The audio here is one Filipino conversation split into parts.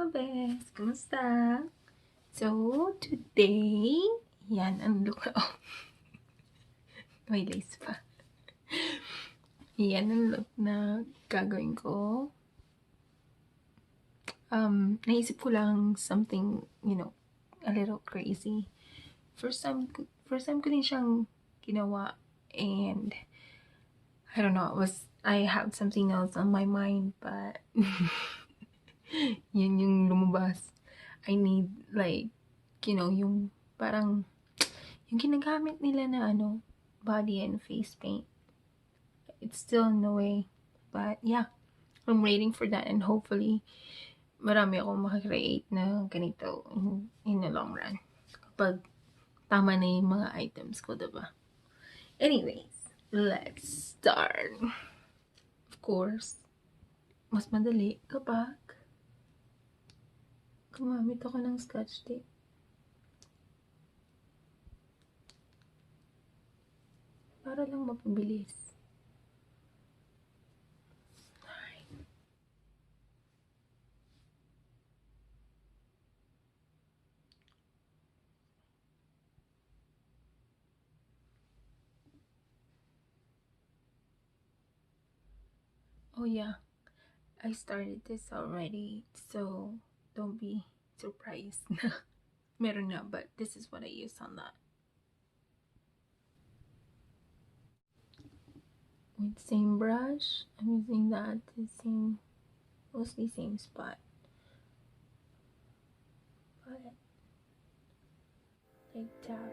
mga best! Kumusta? So, today, yan ang look ko. May lace pa. Yan ang look na gagawin ko. Naisip ko lang something, a little crazy. First time ko din siyang ginawa, and I don't know, I have something else on my mind, but yun yung lumabas. I need yung parang yung ginagamit nila na body and face paint. It's still in the way, but yeah, I'm waiting for that, and hopefully marami akong makakreate na ganito in the long run kapag tama na yung mga items ko, diba? Anyways, let's start. Of course, mas madali kapag gumamit ako ng scotch tape. Para lang mapabilis. Oh yeah, I started this already, so don't be surprised na meron na, but this is what I use on that. With same brush, I'm using that mostly same spot, but like tap.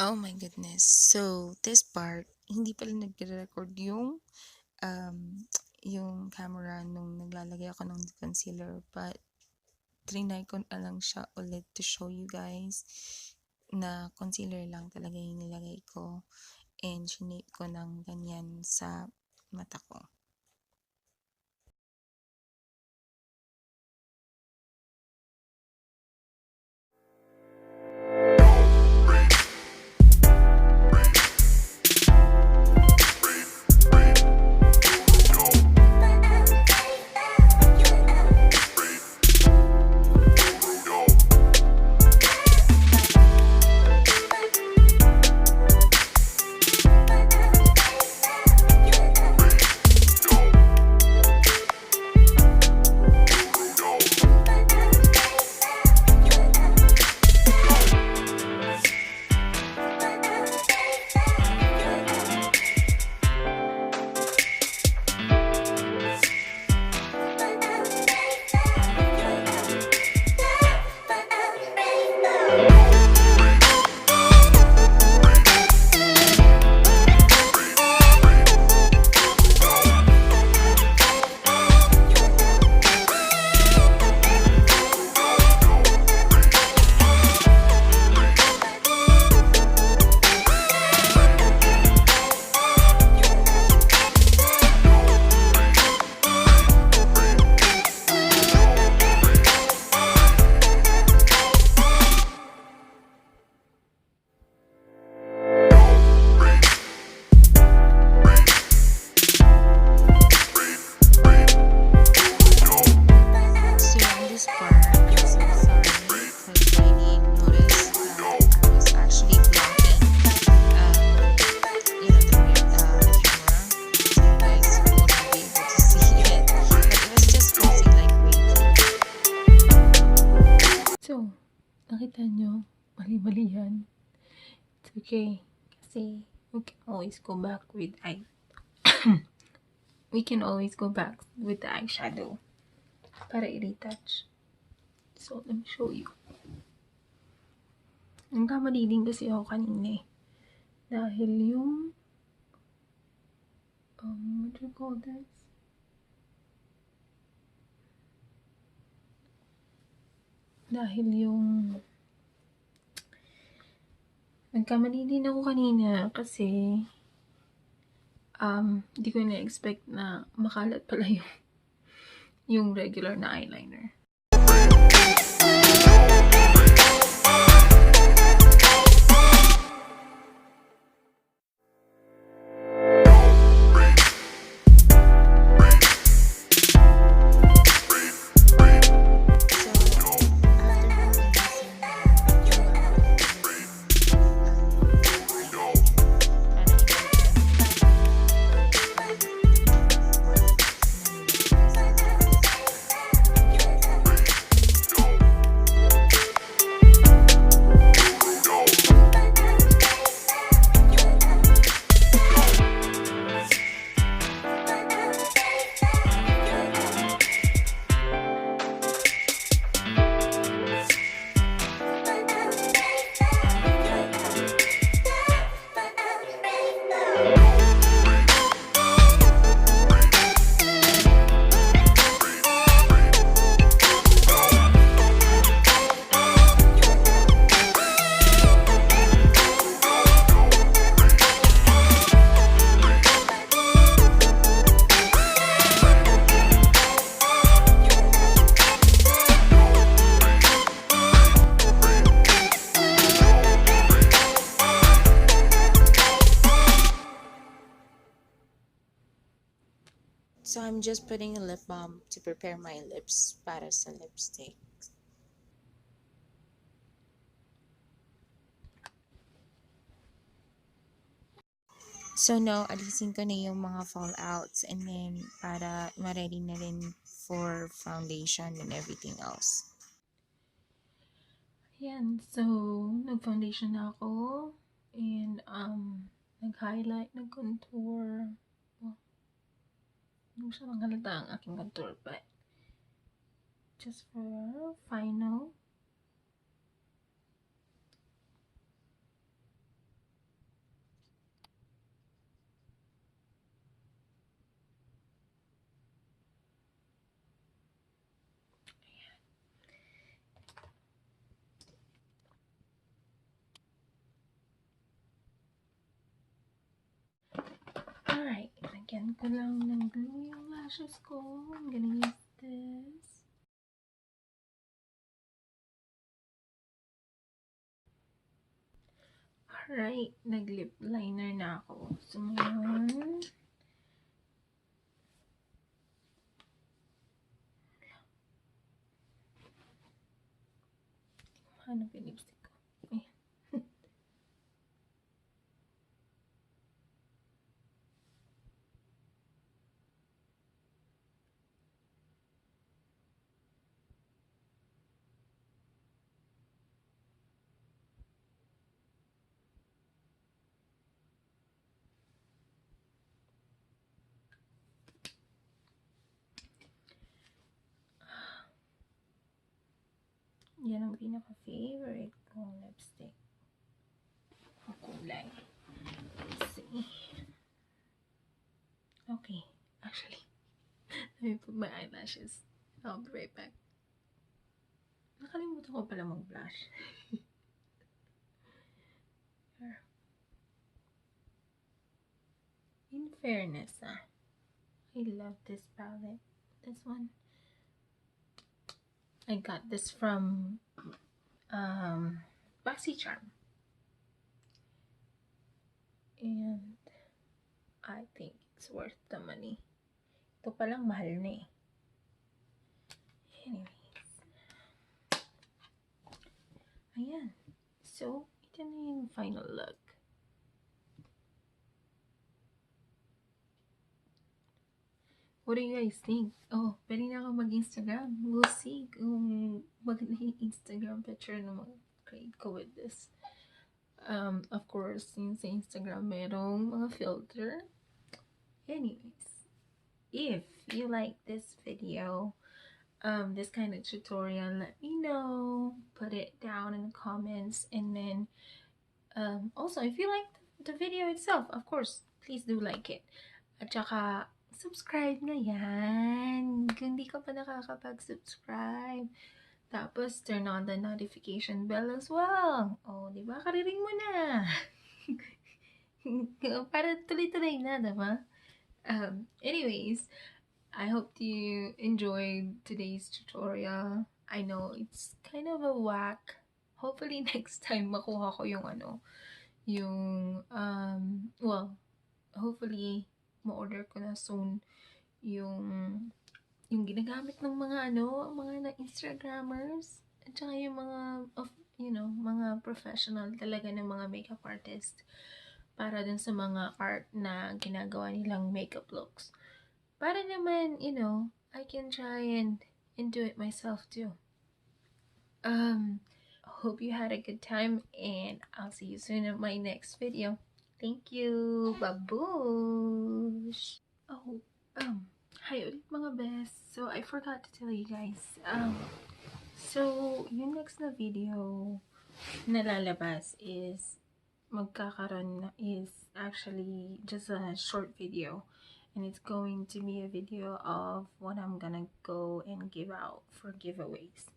Oh my goodness. So, this part, hindi pala nagre-record yung camera nung naglalagay ako ng concealer, but trinay ko na lang siya ulit to show you guys na concealer lang talaga yung nilagay ko, and shinape ko ng ganyan sa mata ko. So, nakita nyo, mali-mali yan. It's okay. Kasi, we can always go back with we can always go back with the eyeshadow para i-retouch. So, let me show you. Nagkamali din kasi ako kanina eh. Dahil yung what do you call this? Dahil yung nagkamali din ako kanina kasi di ko na-expect na makalat pala yung regular na eyeliner. So I'm just putting a lip balm to prepare my lips para sa lipstick. So now, alisin ko na yung mga fallouts and then para ma-ready na rin for foundation and everything else. Ayan, so nag-foundation na ako and nag-highlight, nag-contour. Well, hindi mo siya manghalata ang aking contour, but just for final. Alright, lagyan ko lang ng glue yung lashes ko. I'm gonna use this. Alright, nag-lip liner na ako. So, ngayon, hanap yung lipstick ko. Ayan. Yan ang pinaka-favorite kong lipstick. Ang kulay. Let's see. Okay, actually, let me put my eyelashes. I'll be right back. Nakalimutan ko pala mag-blush. In fairness, I love this palette. This one. I got this from BoxyCharm. And I think it's worth the money. Ito palang mahal na eh. Anyways. Ayan. So, ito na yung final look. What do you guys think? Oh, pwede na ako mag-Instagram. We'll see kung maganda yung Instagram picture na mag-create ko with this. Of course, yung sa Instagram, merong mga filter. Anyways, if you like this video, this kind of tutorial, let me know. Put it down in the comments, and then also, if you like the video itself, of course, please do like it. At saka, subscribe na yan. Kung di ka pa nakakapag-subscribe. Tapos, turn on the notification bell as well. O, di ba? Kariring mo na. Para tuloy-tuloy na, diba? Anyways, I hope you enjoyed today's tutorial. I know it's kind of a whack. Hopefully next time makuha ko yung well, hopefully ma-order ko na soon yung ginagamit ng mga mga na Instagrammers at saka yung mga mga professional talaga ng mga makeup artist para dun sa mga art na ginagawa nilang makeup looks. Para naman, I can try and do it myself too. Hope you had a good time, and I'll see you soon in my next video. Thank you. Babush. Oh, hi ulit mga best. So I forgot to tell you guys. So yung next na video na lalabas is actually just a short video, and it's going to be a video of what I'm gonna go and give out for giveaways.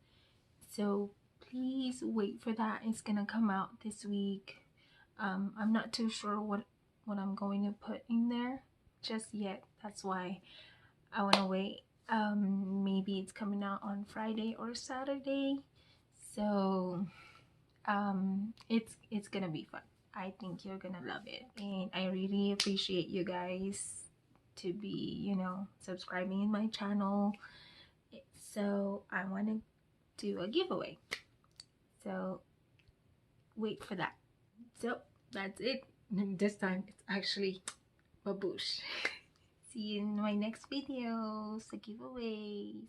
So please wait for that. It's gonna come out this week. I'm not too sure what I'm going to put in there just yet. That's why I want to wait. Maybe it's coming out on Friday or Saturday. So it's gonna be fun. I think you're gonna love it, and I really appreciate you guys to be subscribing in my channel. So I want to do a giveaway, so wait for that. So that's it. This time it's actually baboosh. See you in my next videos, the giveaways.